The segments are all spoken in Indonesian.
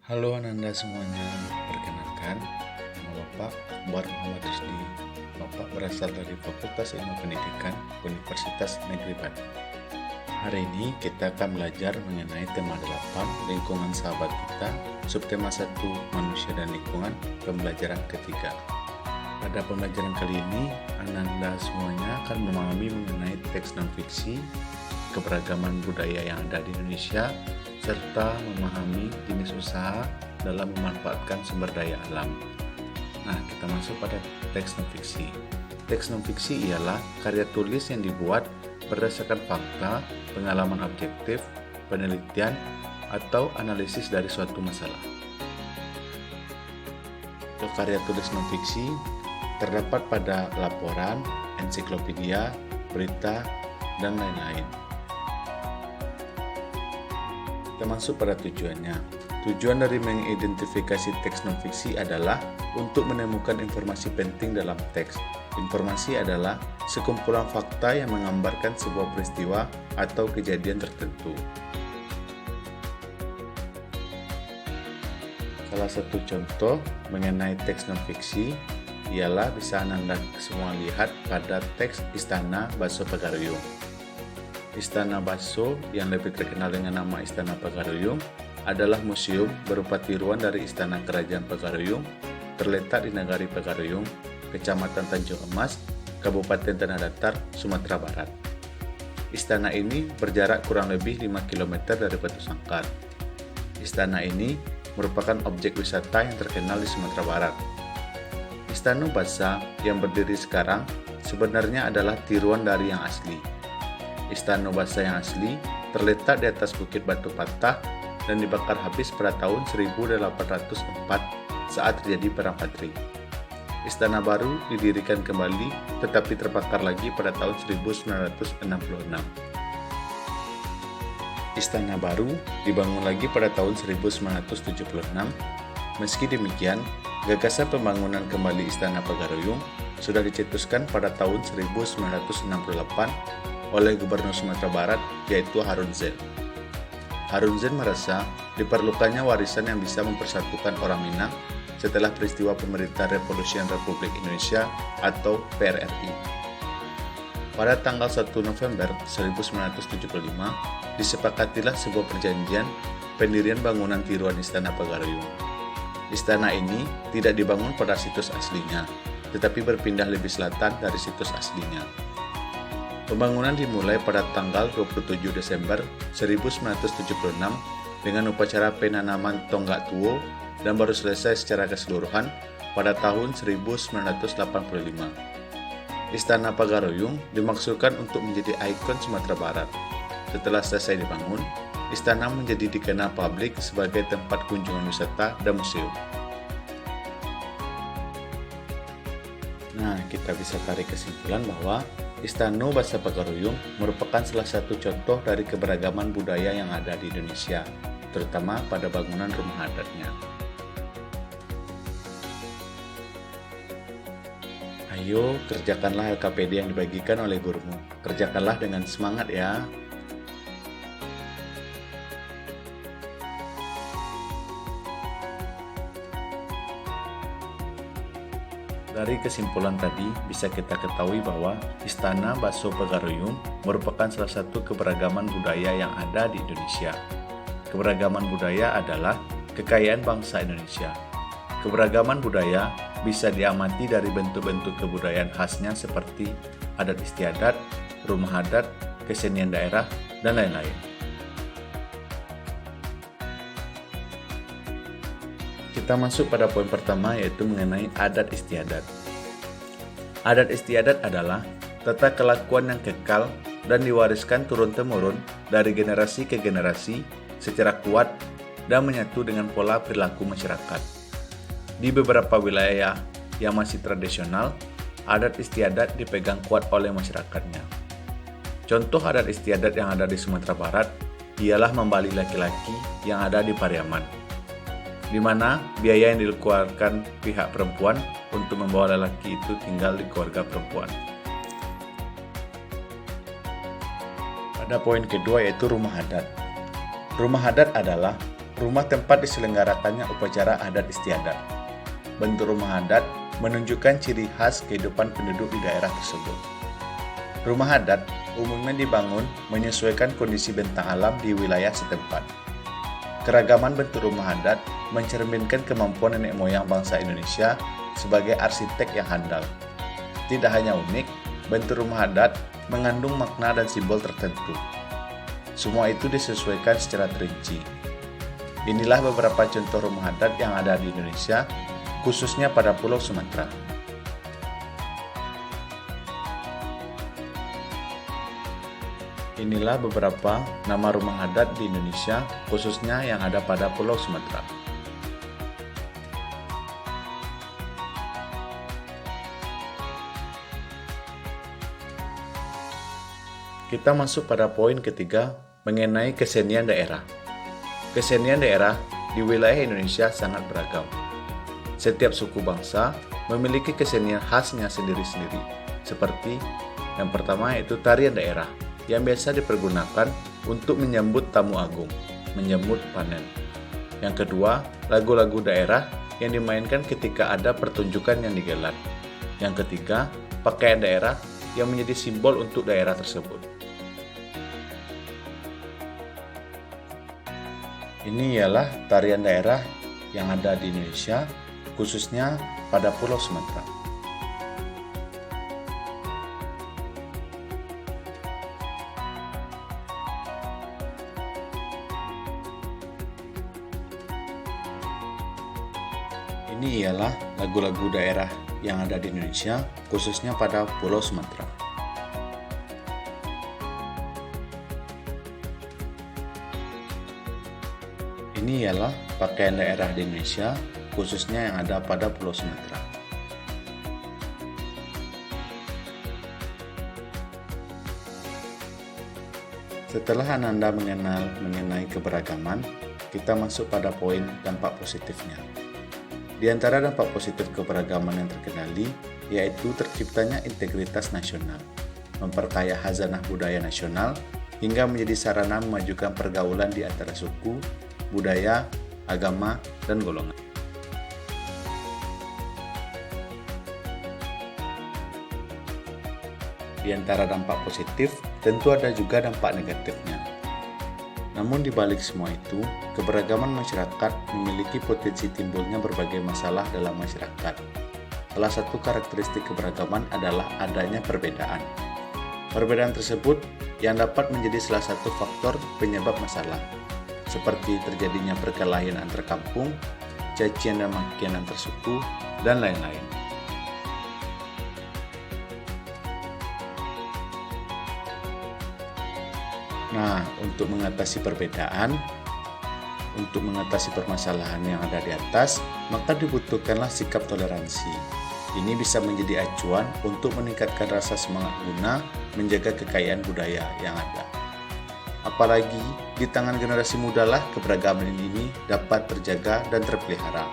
Halo Ananda semuanya, perkenalkan, nama Bapak Akbar Muhammad Rusdi. Bapak berasal dari Fakultas Ilmu Pendidikan Universitas Negeri Bandung. Hari ini kita akan belajar mengenai tema 8, lingkungan sahabat kita, subtema 1, manusia dan lingkungan, pembelajaran ketiga. Pada pembelajaran kali ini, Ananda semuanya akan memahami mengenai teks non-fiksi, keberagaman budaya yang ada di Indonesia, serta memahami jenis usaha dalam memanfaatkan sumber daya alam. Nah, kita masuk pada teks non-fiksi. Teks non-fiksi ialah karya tulis yang dibuat berdasarkan fakta, pengalaman objektif, penelitian, atau analisis dari suatu masalah. Untuk karya tulis non-fiksi terdapat pada laporan, ensiklopedia, berita, dan lain-lain. Kita masuk pada tujuannya. Tujuan dari mengidentifikasi teks non-fiksi adalah untuk menemukan informasi penting dalam teks. Informasi adalah sekumpulan fakta yang menggambarkan sebuah peristiwa atau kejadian tertentu. Salah satu contoh mengenai teks non-fiksi ialah bisa Anda semua lihat pada teks Istana Baso Pagaruyung. Istana Baso yang lebih terkenal dengan nama Istana Pagaruyung adalah museum berupa tiruan dari Istana Kerajaan Pagaruyung terletak di Nagari Pagaruyung, Kecamatan Tanjung Emas, Kabupaten Tanah Datar, Sumatera Barat. Istana ini berjarak kurang lebih 5 km dari Batu Sangkar. Istana ini merupakan objek wisata yang terkenal di Sumatera Barat. Istana Basa yang berdiri sekarang sebenarnya adalah tiruan dari yang asli. Istana Basa yang asli terletak di atas Bukit Batu Patah dan dibakar habis pada tahun 1804 saat terjadi Perang Patri. Istana baru didirikan kembali tetapi terbakar lagi pada tahun 1966. Istana baru dibangun lagi pada tahun 1976. Meski demikian, gagasan pembangunan kembali Istana Pagaruyung sudah dicetuskan pada tahun 1968 oleh Gubernur Sumatera Barat, yaitu Harun Zain. Harun Zain merasa diperlukannya warisan yang bisa mempersatukan orang Minang setelah peristiwa Pemerintahan Revolusi Republik Indonesia atau PRRI. Pada tanggal 1 November 1975, disepakatilah sebuah perjanjian pendirian bangunan tiruan Istana Pagaruyung. Istana ini tidak dibangun pada situs aslinya, tetapi berpindah lebih selatan dari situs aslinya. Pembangunan dimulai pada tanggal 27 Desember 1976 dengan upacara penanaman tonggak tuo dan baru selesai secara keseluruhan pada tahun 1985. Istana Pagaruyung dimaksudkan untuk menjadi ikon Sumatera Barat. Setelah selesai dibangun, istana menjadi dikenal publik sebagai tempat kunjungan wisata dan museum. Nah, kita bisa tarik kesimpulan bahwa Istana Basa Pagaruyung merupakan salah satu contoh dari keberagaman budaya yang ada di Indonesia, terutama pada bangunan rumah adatnya. Ayo, kerjakanlah LKPD yang dibagikan oleh gurumu. Kerjakanlah dengan semangat ya. Dari kesimpulan tadi, bisa kita ketahui bahwa Istana Baso Pagaruyung merupakan salah satu keberagaman budaya yang ada di Indonesia. Keberagaman budaya adalah kekayaan bangsa Indonesia. Keberagaman budaya bisa diamati dari bentuk-bentuk kebudayaan khasnya seperti adat istiadat, rumah adat, kesenian daerah, dan lain-lain. Kita masuk pada poin pertama, yaitu mengenai adat istiadat. Adat istiadat adalah tata kelakuan yang kekal dan diwariskan turun-temurun dari generasi ke generasi secara kuat dan menyatu dengan pola perilaku masyarakat. Di beberapa wilayah yang masih tradisional, adat istiadat dipegang kuat oleh masyarakatnya. Contoh adat istiadat yang ada di Sumatera Barat ialah membali laki-laki yang ada di Pariaman, di mana biaya yang dikeluarkan pihak perempuan untuk membawa lelaki itu tinggal di keluarga perempuan. Pada poin kedua, yaitu rumah adat. Rumah adat adalah rumah tempat diselenggarakannya upacara adat istiadat. Bentuk rumah adat menunjukkan ciri khas kehidupan penduduk di daerah tersebut. Rumah adat umumnya dibangun menyesuaikan kondisi bentang alam di wilayah setempat. Keragaman bentuk rumah adat mencerminkan kemampuan nenek moyang bangsa Indonesia sebagai arsitek yang handal. Tidak hanya unik, bentuk rumah adat mengandung makna dan simbol tertentu. Semua itu disesuaikan secara terinci. Inilah beberapa contoh rumah adat yang ada di Indonesia, khususnya pada Pulau Sumatera. Inilah beberapa nama rumah adat di Indonesia, khususnya yang ada pada Pulau Sumatera. Kita masuk pada poin ketiga mengenai kesenian daerah. Kesenian daerah di wilayah Indonesia sangat beragam. Setiap suku bangsa memiliki kesenian khasnya sendiri-sendiri, seperti yang pertama yaitu tarian daerah, yang biasa dipergunakan untuk menyambut tamu agung, menyambut panen. Yang kedua, lagu-lagu daerah yang dimainkan ketika ada pertunjukan yang digelar. Yang ketiga, pakaian daerah yang menjadi simbol untuk daerah tersebut. Ini ialah tarian daerah yang ada di Indonesia, khususnya pada Pulau Sumatera. Ini ialah lagu-lagu daerah yang ada di Indonesia, khususnya pada Pulau Sumatera. Ini ialah pakaian daerah di Indonesia, khususnya yang ada pada Pulau Sumatera. Setelah Ananda mengenal mengenai keberagaman, kita masuk pada poin dampak positifnya. Di antara dampak positif keberagaman yang terkenali, yaitu terciptanya integritas nasional, memperkaya khazanah budaya nasional, hingga menjadi sarana memajukan pergaulan di antara suku, budaya, agama, dan golongan. Di antara dampak positif, tentu ada juga dampak negatifnya. Namun di balik semua itu, keberagaman masyarakat memiliki potensi timbulnya berbagai masalah dalam masyarakat. Salah satu karakteristik keberagaman adalah adanya perbedaan. Perbedaan tersebut yang dapat menjadi salah satu faktor penyebab masalah, seperti terjadinya perkelahian antar kampung, cacian dan makian antar suku, dan lain-lain. Nah, untuk mengatasi perbedaan, untuk mengatasi permasalahan yang ada di atas, maka dibutuhkanlah sikap toleransi. Ini bisa menjadi acuan untuk meningkatkan rasa semangat guna menjaga kekayaan budaya yang ada. Apalagi di tangan generasi muda lah keberagaman ini dapat terjaga dan terpelihara.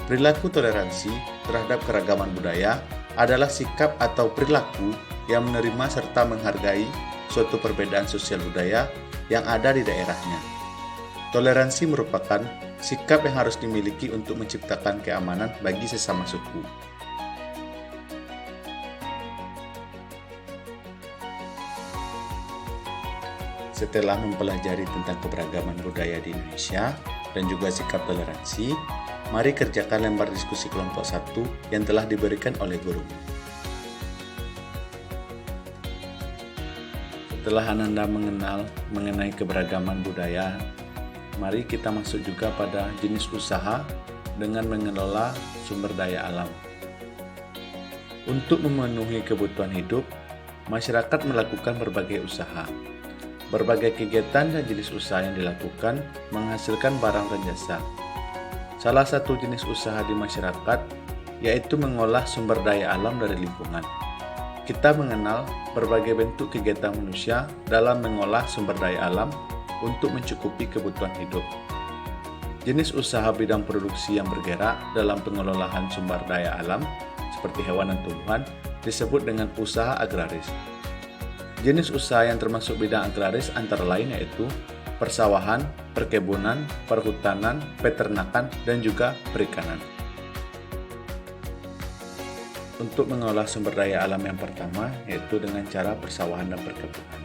Perilaku toleransi terhadap keragaman budaya adalah sikap atau perilaku yang menerima serta menghargai suatu perbedaan sosial budaya yang ada di daerahnya. Toleransi merupakan sikap yang harus dimiliki untuk menciptakan keamanan bagi sesama suku. Setelah mempelajari tentang keberagaman budaya di Indonesia dan juga sikap toleransi, mari kerjakan lembar diskusi kelompok 1 yang telah diberikan oleh guru. Setelah Ananda mengenal mengenai keberagaman budaya, mari kita masuk juga pada jenis usaha dengan mengelola sumber daya alam. Untuk memenuhi kebutuhan hidup, masyarakat melakukan berbagai usaha. Berbagai kegiatan dan jenis usaha yang dilakukan menghasilkan barang dan jasa. Salah satu jenis usaha di masyarakat yaitu mengolah sumber daya alam dari lingkungan. Kita mengenal berbagai bentuk kegiatan manusia dalam mengolah sumber daya alam untuk mencukupi kebutuhan hidup. Jenis usaha bidang produksi yang bergerak dalam pengelolaan sumber daya alam seperti hewan dan tumbuhan disebut dengan usaha agraris. Jenis usaha yang termasuk bidang agraris antara lain yaitu persawahan, perkebunan, perhutanan, peternakan, dan juga perikanan. Untuk mengolah sumber daya alam yang pertama, yaitu dengan cara persawahan dan perkebunan.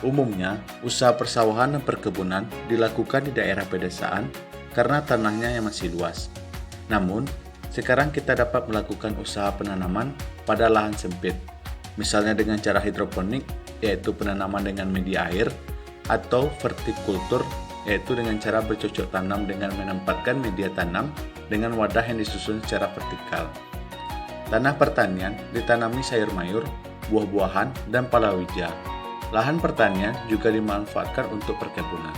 Umumnya, usaha persawahan dan perkebunan dilakukan di daerah pedesaan karena tanahnya yang masih luas. Namun, sekarang kita dapat melakukan usaha penanaman pada lahan sempit, misalnya dengan cara hidroponik, yaitu penanaman dengan media air, atau vertikultur, yaitu dengan cara bercocok tanam dengan menempatkan media tanam dengan wadah yang disusun secara vertikal. Tanah pertanian ditanami sayur mayur, buah-buahan, dan palawija. Lahan pertanian juga dimanfaatkan untuk perkebunan.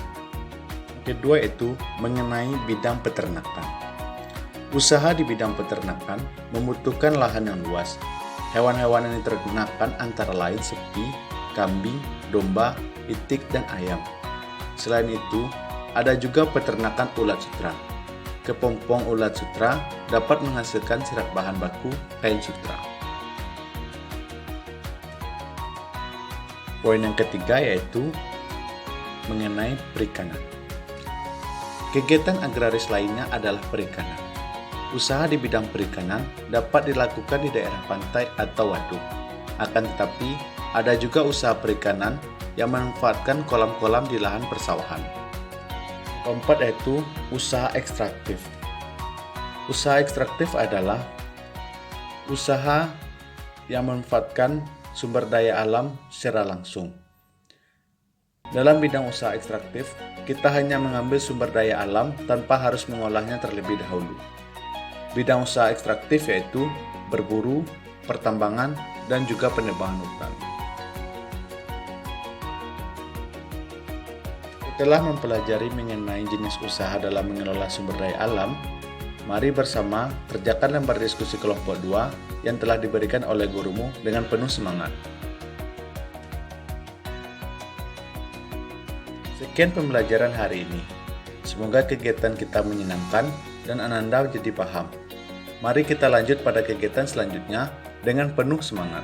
Kedua itu mengenai bidang peternakan. Usaha di bidang peternakan membutuhkan lahan yang luas. Hewan-hewan yang diternakan antara lain sapi, kambing, domba, itik, dan ayam. Selain itu, ada juga peternakan ulat sutra. Kepompong ulat sutra dapat menghasilkan serat bahan baku kain sutra. Poin yang ketiga yaitu mengenai perikanan. Kegiatan agraris lainnya adalah perikanan. Usaha di bidang perikanan dapat dilakukan di daerah pantai atau waduk. Akan tetapi, ada juga usaha perikanan yang memanfaatkan kolam-kolam di lahan persawahan. Keempat yaitu usaha ekstraktif. Usaha ekstraktif adalah usaha yang memanfaatkan sumber daya alam secara langsung. Dalam bidang usaha ekstraktif, kita hanya mengambil sumber daya alam tanpa harus mengolahnya terlebih dahulu. Bidang usaha ekstraktif yaitu berburu, pertambangan, dan juga penebangan hutan. Setelah mempelajari mengenai jenis usaha dalam mengelola sumber daya alam, mari bersama kerjakan lembar diskusi kelompok 2 yang telah diberikan oleh gurumu dengan penuh semangat. Sekian pembelajaran hari ini. Semoga kegiatan kita menyenangkan dan Ananda jadi paham. Mari kita lanjut pada kegiatan selanjutnya dengan penuh semangat.